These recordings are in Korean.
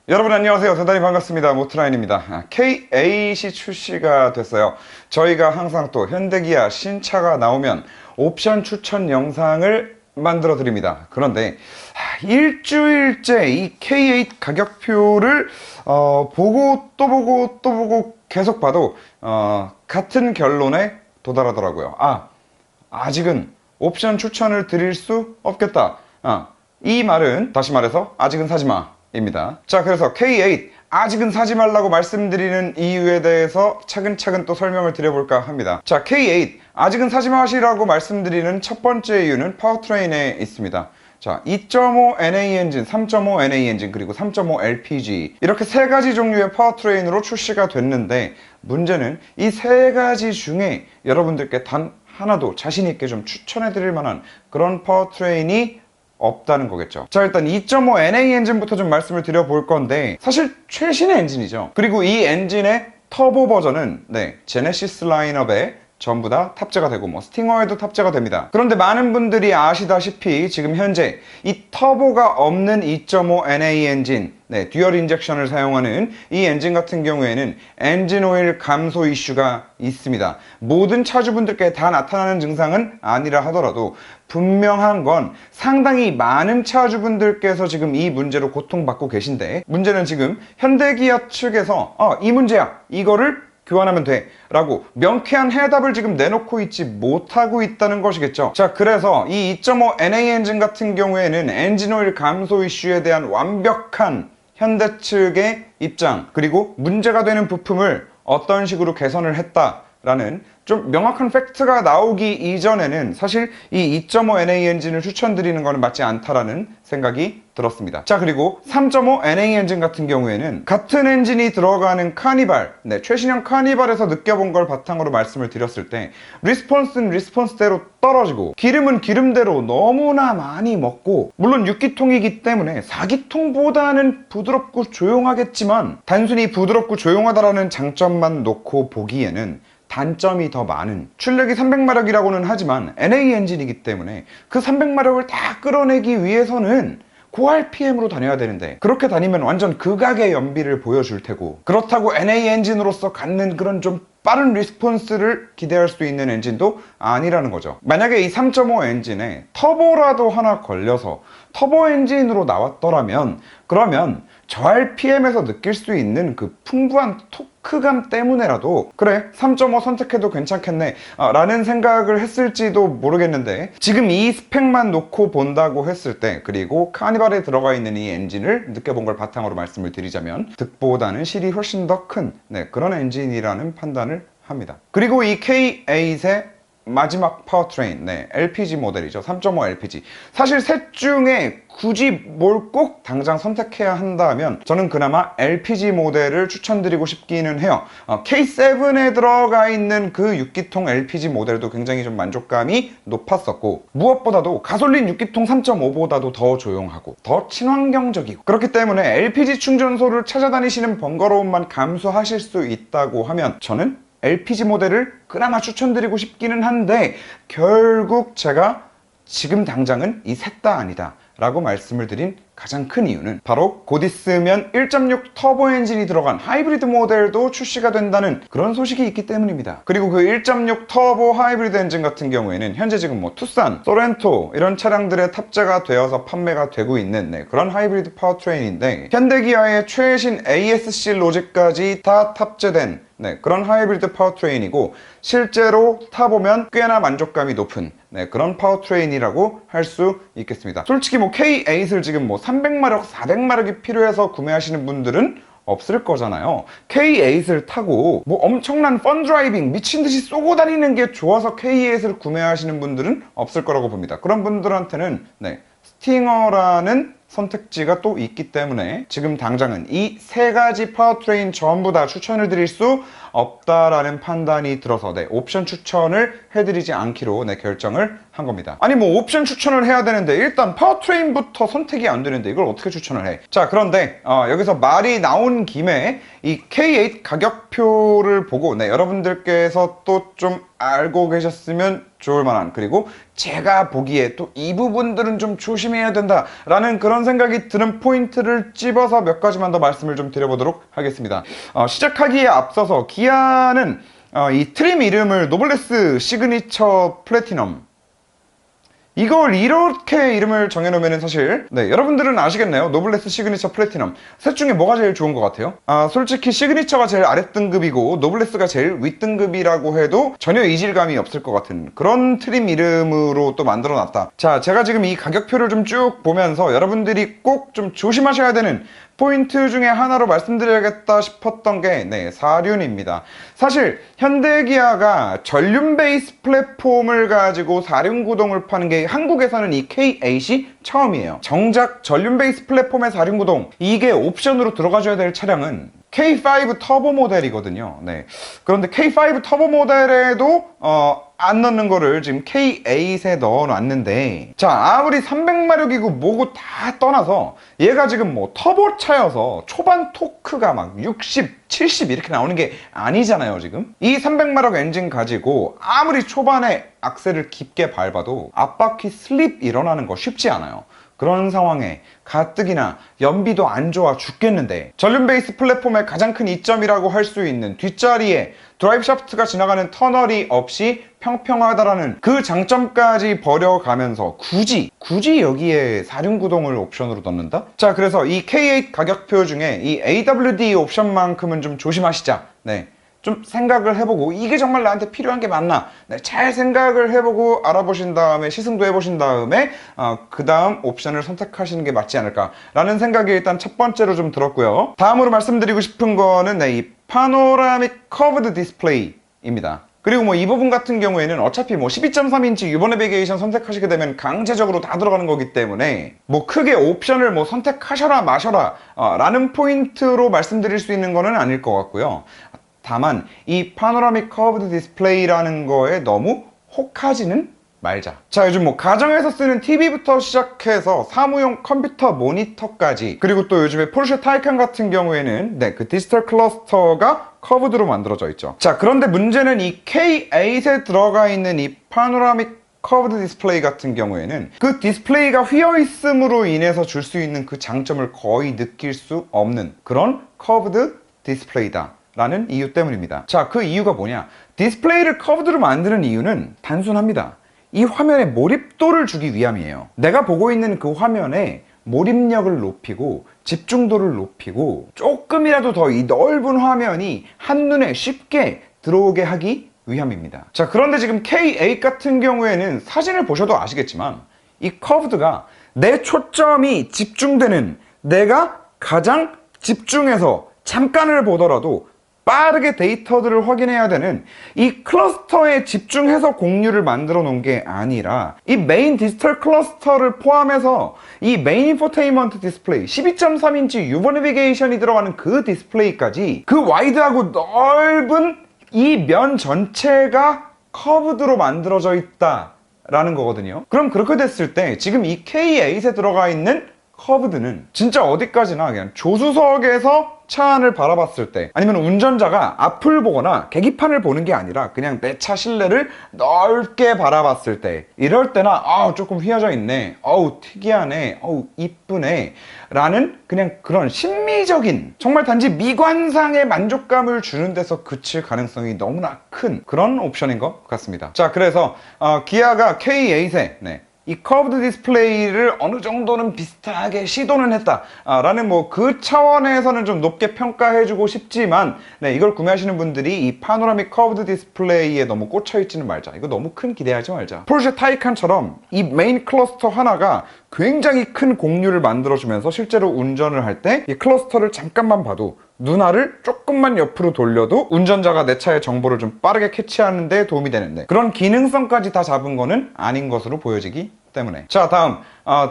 여러분 안녕하세요. 대단히 반갑습니다. 모트라인입니다. K8이 출시가 됐어요. 저희가 항상 또 현대기아 신차가 나오면 옵션 추천 영상을 만들어 드립니다. 그런데 일주일째 이 K8 가격표를 보고 또 보고 또 보고 계속 봐도 같은 결론에 도달하더라고요. 아직은 옵션 추천을 드릴 수 없겠다. 이 말은 다시 말해서 아직은 사지마 입니다. 자, 그래서 K8 아직은 사지 말라고 말씀드리는 이유에 대해서 차근차근 또 설명을 드려볼까 합니다. 자, K8 아직은 사지 마시라고 말씀드리는 첫 번째 이유는 파워트레인에 있습니다. 자, 2.5 NA 엔진, 3.5 NA 엔진, 그리고 3.5 LPG 이렇게 세 가지 종류의 파워트레인으로 출시가 됐는데, 문제는 이 세 가지 중에 여러분들께 단 하나도 자신 있게 좀 추천해 드릴 만한 그런 파워트레인이 없다는 거겠죠. 자, 일단 2.5 NA 엔진부터 좀 말씀을 드려볼 건데, 사실 최신의 엔진이죠. 그리고 이 엔진의 터보 버전은 제네시스 라인업에 전부 다 탑재가 되고 스팅어에도 탑재가 됩니다. 그런데 많은 분들이 아시다시피 지금 현재 이 터보가 없는 2.5 NA 엔진, 듀얼 인젝션을 사용하는 이 엔진 같은 경우에는 엔진 오일 감소 이슈가 있습니다. 모든 차주분들께 다 나타나는 증상은 아니라 하더라도 분명한 건 상당히 많은 차주분들께서 지금 이 문제로 고통받고 계신데, 문제는 지금 현대기아 측에서 이 문제야, 이거를 교환하면 돼 라고 명쾌한 해답을 지금 내놓고 있지 못하고 있다는 것이겠죠. 자, 그래서 이 2.5 NA 엔진 같은 경우에는 엔진오일 감소 이슈에 대한 완벽한 현대 측의 입장, 그리고 문제가 되는 부품을 어떤 식으로 개선을 했다라는 좀 명확한 팩트가 나오기 이전에는 사실 이 2.5 NA 엔진을 추천드리는 것은 맞지 않다라는 생각이 들었습니다. 자, 그리고 3.5 NA 엔진 같은 경우에는 같은 엔진이 들어가는 카니발, 최신형 카니발에서 느껴본 걸 바탕으로 말씀을 드렸을 때, 리스폰스는 리스폰스대로 떨어지고 기름은 기름대로 너무나 많이 먹고, 물론 6기통이기 때문에 4기통보다는 부드럽고 조용하겠지만 단순히 부드럽고 조용하다라는 장점만 놓고 보기에는 단점이 더 많은, 출력이 300마력이라고는 하지만 NA 엔진이기 때문에 그 300마력을 다 끌어내기 위해서는 고 RPM으로 다녀야 되는데, 그렇게 다니면 완전 극악의 연비를 보여줄 테고, 그렇다고 NA 엔진으로서 갖는 그런 좀 빠른 리스폰스를 기대할 수 있는 엔진도 아니라는 거죠. 만약에 이 3.5 엔진에 터보라도 하나 걸려서 터보 엔진으로 나왔더라면, 그러면 저 RPM에서 느낄 수 있는 그 풍부한 토크감 때문에라도 그래, 3.5 선택해도 괜찮겠네 라는 생각을 했을지도 모르겠는데, 지금 이 스펙만 놓고 본다고 했을 때, 그리고 카니발에 들어가 있는 이 엔진을 느껴본 걸 바탕으로 말씀을 드리자면 득보다는 실이 훨씬 더 큰 그런 엔진이라는 판단을 합니다. 그리고 이 K8의 마지막 파워트레인, LPG 모델이죠. 3.5 LPG. 사실 셋 중에 굳이 뭘 꼭 당장 선택해야 한다면 저는 그나마 LPG 모델을 추천드리고 싶기는 해요. K7에 들어가 있는 그 6기통 LPG 모델도 굉장히 좀 만족감이 높았었고, 무엇보다도 가솔린 6기통 3.5보다도 더 조용하고 더 친환경적이고, 그렇기 때문에 LPG 충전소를 찾아다니시는 번거로움만 감수하실 수 있다고 하면 저는 LPG 모델을 그나마 추천드리고 싶기는 한데, 결국 제가 지금 당장은 이 셋 다 아니다 라고 말씀을 드린 가장 큰 이유는 바로 곧 있으면 1.6 터보 엔진이 들어간 하이브리드 모델도 출시가 된다는 그런 소식이 있기 때문입니다. 그리고 그 1.6 터보 하이브리드 엔진 같은 경우에는 현재 지금 투싼, 소렌토 이런 차량들에 탑재가 되어서 판매가 되고 있는 그런 하이브리드 파워트레인인데, 현대기아의 최신 ASC 로직까지 다 탑재된 그런 하이브리드 파워트레인이고, 실제로 타보면 꽤나 만족감이 높은 그런 파워트레인이라고 할 수 있겠습니다. 솔직히 K8을 지금 300마력, 400마력이 필요해서 구매하시는 분들은 없을 거잖아요. K8을 타고 엄청난 펀 드라이빙 미친듯이 쏘고 다니는 게 좋아서 K8을 구매하시는 분들은 없을 거라고 봅니다. 그런 분들한테는 스팅어라는 선택지가 또 있기 때문에 지금 당장은 이 세 가지 파워트레인 전부 다 추천을 드릴 수 없다라는 판단이 들어서 옵션 추천을 해드리지 않기로 결정을 한 겁니다. 아니 옵션 추천을 해야 되는데 일단 파워트레인부터 선택이 안 되는데 이걸 어떻게 추천을 해? 자, 그런데 여기서 말이 나온 김에 이 K8 가격표를 보고 여러분들께서 또 좀 알고 계셨으면 좋을 만한, 그리고 제가 보기에 또 이 부분들은 좀 조심해야 된다라는 그런 생각이 드는 포인트를 찝어서 몇 가지만 더 말씀을 좀 드려보도록 하겠습니다. 시작하기에 앞서서 기아는 이 트림 이름을 노블레스 시그니처 플래티넘, 이걸 이렇게 이름을 정해놓으면 사실 여러분들은 아시겠네요. 노블레스 시그니처 플래티넘, 셋 중에 뭐가 제일 좋은 것 같아요? 솔직히 시그니처가 제일 아랫등급이고 노블레스가 제일 윗등급이라고 해도 전혀 이질감이 없을 것 같은 그런 트림 이름으로 또 만들어놨다. 자, 제가 지금 이 가격표를 좀 쭉 보면서 여러분들이 꼭 좀 조심하셔야 되는 포인트 중에 하나로 말씀드려야겠다 싶었던 게 사륜입니다. 사실 현대기아가 전륜 베이스 플랫폼을 가지고 사륜구동을 파는 게 한국에서는 이 K8이 처음이에요. 정작 전륜 베이스 플랫폼의 사륜구동, 이게 옵션으로 들어가줘야 될 차량은 K5 터보 모델이거든요. 그런데 K5 터보 모델에도 안 넣는 거를 지금 K8에 넣어놨는데, 자, 아무리 300마력이고 뭐고 다 떠나서 얘가 지금 뭐 터보차여서 초반 토크가 막 60, 70 이렇게 나오는 게 아니잖아요. 지금 이 300마력 엔진 가지고 아무리 초반에 악셀을 깊게 밟아도 앞바퀴 슬립 일어나는 거 쉽지 않아요. 그런 상황에 가뜩이나 연비도 안 좋아 죽겠는데 전륜 베이스 플랫폼의 가장 큰 이점이라고 할 수 있는 뒷자리에 드라이브 샤프트가 지나가는 터널이 없이 평평하다라는 그 장점까지 버려가면서 굳이 여기에 사륜구동을 옵션으로 넣는다? 자, 그래서 이 K8 가격표 중에 이 AWD 옵션만큼은 좀 조심하시자. 좀 생각을 해보고 이게 정말 나한테 필요한 게 맞나, 잘 생각을 해보고 알아보신 다음에 시승도 해보신 다음에 그 다음 옵션을 선택하시는 게 맞지 않을까 라는 생각이 일단 첫 번째로 좀 들었고요. 다음으로 말씀드리고 싶은 거는 이 파노라믹 커브드 디스플레이입니다. 그리고 이 부분 같은 경우에는 어차피 12.3인치 유버 내비게이션 선택하시게 되면 강제적으로 다 들어가는 거기 때문에 크게 옵션을 선택하셔라 마셔라 라는 포인트로 말씀드릴 수 있는 거는 아닐 것 같고요. 다만 이 파노라믹 커브드 디스플레이라는 거에 너무 혹하지는 말자. 자, 요즘 가정에서 쓰는 TV부터 시작해서 사무용 컴퓨터 모니터까지, 그리고 또 요즘에 포르쉐 타이칸 같은 경우에는 그 디지털 클러스터가 커브드로 만들어져 있죠. 자, 그런데 문제는 이 K8에 들어가 있는 이 파노라믹 커브드 디스플레이 같은 경우에는 그 디스플레이가 휘어 있음으로 인해서 줄 수 있는 그 장점을 거의 느낄 수 없는 그런 커브드 디스플레이다 라는 이유 때문입니다. 자, 그 이유가 뭐냐? 디스플레이를 커브드로 만드는 이유는 단순합니다. 이 화면에 몰입도를 주기 위함이에요. 내가 보고 있는 그 화면에 몰입력을 높이고 집중도를 높이고 조금이라도 더 이 넓은 화면이 한눈에 쉽게 들어오게 하기 위함입니다. 자, 그런데 지금 K8 같은 경우에는 사진을 보셔도 아시겠지만 이 커브드가 내 초점이 집중되는, 내가 가장 집중해서 잠깐을 보더라도 빠르게 데이터들을 확인해야 되는 이 클러스터에 집중해서 공유를 만들어 놓은 게 아니라 이 메인 디지털 클러스터를 포함해서 이 메인 인포테인먼트 디스플레이 12.3인치 유버 내비게이션이 들어가는 그 디스플레이까지 그 와이드하고 넓은 이 면 전체가 커브드로 만들어져 있다 라는 거거든요. 그럼 그렇게 됐을 때 지금 이 K8에 들어가 있는 커브드는 진짜 어디까지나 그냥 조수석에서 차 안을 바라봤을 때, 아니면 운전자가 앞을 보거나 계기판을 보는 게 아니라 그냥 내 차 실내를 넓게 바라봤을 때, 이럴 때나 조금 휘어져 있네, 특이하네, 이쁘네 라는 그냥 그런 심미적인, 정말 단지 미관상의 만족감을 주는 데서 그칠 가능성이 너무나 큰 그런 옵션인 것 같습니다. 자, 그래서 기아가 K8에 이 커브드 디스플레이를 어느 정도는 비슷하게 시도는 했다 라는 그 차원에서는 좀 높게 평가해주고 싶지만 이걸 구매하시는 분들이 이 파노라믹 커브드 디스플레이에 너무 꽂혀있지는 말자. 이거 너무 큰 기대하지 말자. 포르쉐 타이칸처럼 이 메인 클러스터 하나가 굉장히 큰 공유를 만들어주면서 실제로 운전을 할 때 이 클러스터를 잠깐만 봐도, 눈알을 조금만 옆으로 돌려도 운전자가 내 차의 정보를 좀 빠르게 캐치하는 데 도움이 되는데, 그런 기능성까지 다 잡은 거는 아닌 것으로 보여지기 때문에. 자, 다음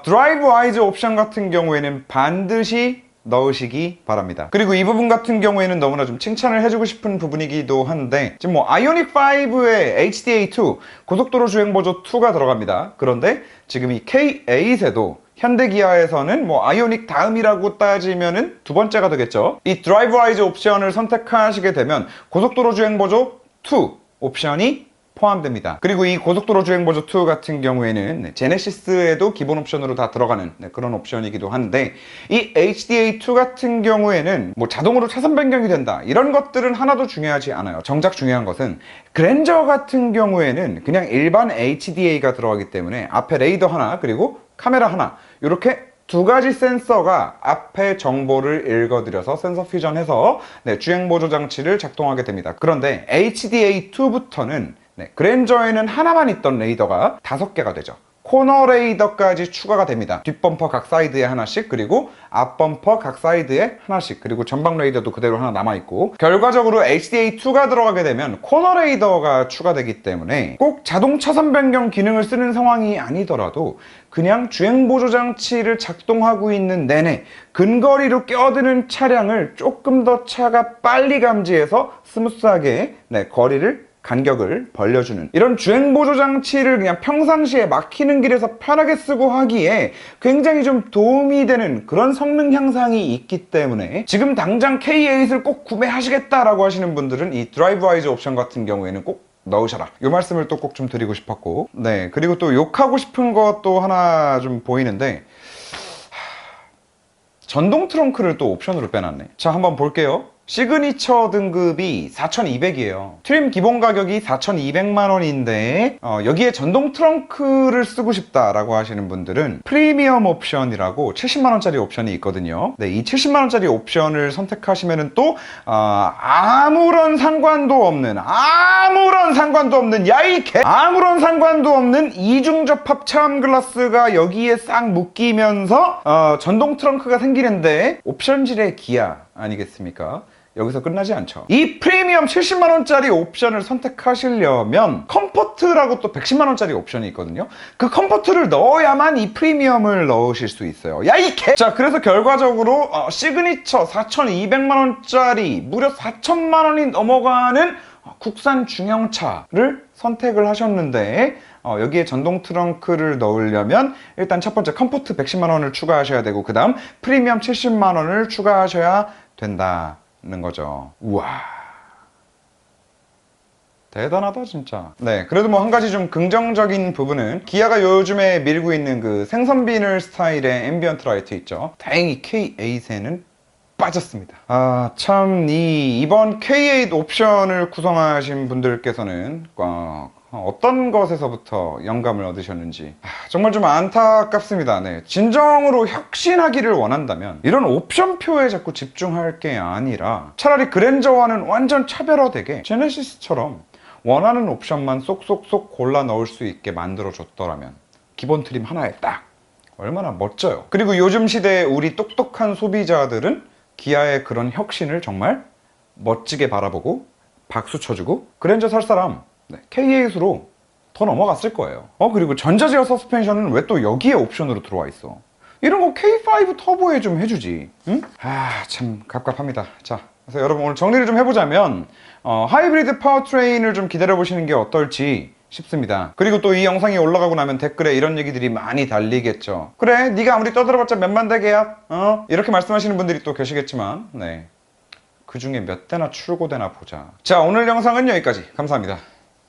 드라이브 와이즈 옵션 같은 경우에는 반드시 넣으시기 바랍니다. 그리고 이 부분 같은 경우에는 너무나 좀 칭찬을 해주고 싶은 부분이기도 한데, 지금 아이오닉 5에 HDA2 고속도로 주행보조 2가 들어갑니다. 그런데 지금 이 K8에도 현대기아에서는 아이오닉 다음이라고 따지면은 두 번째가 되겠죠. 이 드라이브 와이즈 옵션을 선택하시게 되면 고속도로 주행보조 2 옵션이 포함됩니다. 그리고 이 고속도로 주행보조 2 같은 경우에는 제네시스에도 기본 옵션으로 다 들어가는 그런 옵션이기도 한데, 이 HDA2 같은 경우에는 뭐 자동으로 차선 변경이 된다 이런 것들은 하나도 중요하지 않아요. 정작 중요한 것은 그랜저 같은 경우에는 그냥 일반 HDA가 들어가기 때문에 앞에 레이더 하나 그리고 카메라 하나 이렇게 두 가지 센서가 앞에 정보를 읽어들여서 센서 퓨전해서 주행보조 장치를 작동하게 됩니다. 그런데 HDA2부터는 그랜저에는 하나만 있던 레이더가 5개가 되죠. 코너 레이더까지 추가가 됩니다. 뒷범퍼 각 사이드에 하나씩, 그리고 앞범퍼 각 사이드에 하나씩, 그리고 전방 레이더도 그대로 하나 남아있고, 결과적으로 HDA2가 들어가게 되면 코너 레이더가 추가되기 때문에 꼭 자동 차선 변경 기능을 쓰는 상황이 아니더라도 그냥 주행보조 장치를 작동하고 있는 내내 근거리로 껴드는 차량을 조금 더 차가 빨리 감지해서 스무스하게 거리를 간격을 벌려주는 이런 주행보조 장치를 그냥 평상시에 막히는 길에서 편하게 쓰고 하기에 굉장히 좀 도움이 되는 그런 성능 향상이 있기 때문에 지금 당장 K8을 꼭 구매하시겠다라고 하시는 분들은 이 드라이브 와이즈 옵션 같은 경우에는 꼭 넣으셔라, 이 말씀을 또 꼭 좀 드리고 싶었고, 그리고 또 욕하고 싶은 것도 하나 좀 보이는데, 전동 트렁크를 또 옵션으로 빼놨네. 자, 한번 볼게요. 시그니처 등급이 4,200이에요. 트림 기본 가격이 4,200만 원인데 여기에 전동 트렁크를 쓰고 싶다라고 하시는 분들은 프리미엄 옵션이라고 70만 원짜리 옵션이 있거든요. 이 70만 원짜리 옵션을 선택하시면은 또 아무런 상관도 없는 아무런 상관도 없는 이중 접합 차암 글라스가 여기에 싹 묶이면서 전동 트렁크가 생기는데, 옵션질의 기아 아니겠습니까? 여기서 끝나지 않죠. 이 프리미엄 70만원짜리 옵션을 선택하시려면 컴포트라고 또 110만원짜리 옵션이 있거든요. 그 컴포트를 넣어야만 이 프리미엄을 넣으실 수 있어요. 야, 이 개! 자, 그래서 결과적으로 시그니처 4,200만원짜리 무려 4,000만원이 넘어가는 국산 중형차를 선택을 하셨는데, 여기에 전동 트렁크를 넣으려면 일단 첫 번째 컴포트 110만원을 추가하셔야 되고, 그 다음 프리미엄 70만원을 추가하셔야 된다는 거죠. 우와, 대단하다 진짜. 그래도 뭐 한 가지 좀 긍정적인 부분은, 기아가 요즘에 밀고 있는 그 생선 비늘 스타일의 앰비언트 라이트 있죠. 다행히 K8에는 빠졌습니다. 참 이번 K8 옵션을 구성하신 분들께서는 어떤 것에서부터 영감을 얻으셨는지 정말 좀 안타깝습니다. 진정으로 혁신하기를 원한다면 이런 옵션표에 자꾸 집중할 게 아니라 차라리 그랜저와는 완전 차별화되게 제네시스처럼 원하는 옵션만 쏙쏙쏙 골라 넣을 수 있게 만들어줬더라면, 기본 트림 하나에 딱 얼마나 멋져요. 그리고 요즘 시대에 우리 똑똑한 소비자들은 기아의 그런 혁신을 정말 멋지게 바라보고 박수 쳐주고, 그랜저 살 사람 K8으로 더 넘어갔을 거예요. 그리고 전자제어 서스펜션은 왜 또 여기에 옵션으로 들어와 있어? 이런 거 K5 터보에 좀 해주지. 응? 참 갑갑합니다. 자, 그래서 여러분 오늘 정리를 좀 해보자면 하이브리드 파워트레인을 좀 기다려보시는 게 어떨지 싶습니다. 그리고 또 이 영상이 올라가고 나면 댓글에 이런 얘기들이 많이 달리겠죠. 그래, 네가 아무리 떠들어봤자 몇만 대계야, 이렇게 말씀하시는 분들이 또 계시겠지만, 그 중에 몇 대나 출고되나 보자. 자, 오늘 영상은 여기까지. 감사합니다.